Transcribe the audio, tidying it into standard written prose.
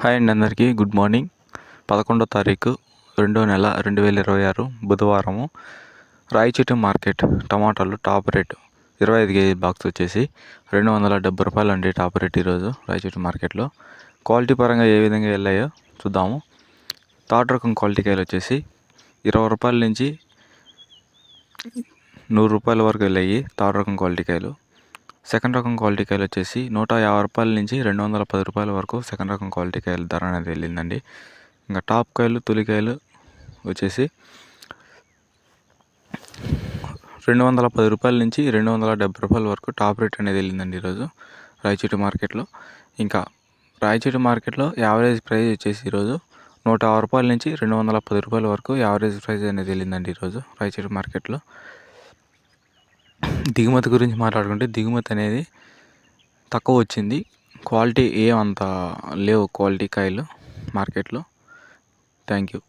Hi అండి, అందరికీ good morning. 11వ తారీఖు 2వ నెల 2026 బుధవారము. రాయచోటి మార్కెట్ టమాటాలు టాప్ రేట్ 25 కేజీ బాక్స్ వచ్చేసి 270 రూపాయలు అండి టాప్ రేట్ ఈరోజు రాయచోటి మార్కెట్లో. క్వాలిటీ పరంగా ఏ విధంగా వెళ్ళాయో చూద్దాము. థర్డ్ రకం క్వాలిటీ కాయలు వచ్చేసి 20 రూపాయల నుంచి 100 రూపాయల వరకు వెళ్ళాయి థర్డ్ రకం క్వాలిటీ కాయలు. సెకండ్ రకం క్వాలిటీ కాయలు వచ్చేసి 150 రూపాయల నుంచి 210 రూపాయల వరకు సెకండ్ రకం క్వాలిటీ కాయలు ధర అనేది వెళ్ళిందండి. ఇంకా టాప్ కాయలు తొలికాయలు వచ్చేసి 210 రూపాయల నుంచి 270 రూపాయల వరకు టాప్ రేట్ అనేది వెళ్ళిందండి ఈరోజు రాయచోటి మార్కెట్లో. ఇంకా రాయచోటి మార్కెట్లో యావరేజ్ ప్రైస్ వచ్చేసి ఈరోజు 150 రూపాయల నుంచి 210 రూపాయల వరకు యావరేజ్ ప్రైస్ అనేది వెళ్ళిందండి ఈరోజు రాయచోటి మార్కెట్లో. దిగుమతి గురించి మాట్లాడుకుంటే దిగుమతి అనేది తక్కువ వచ్చింది. క్వాలిటీ ఏమంత లేవు క్వాలిటీ కాయలు మార్కెట్లో. Thank you.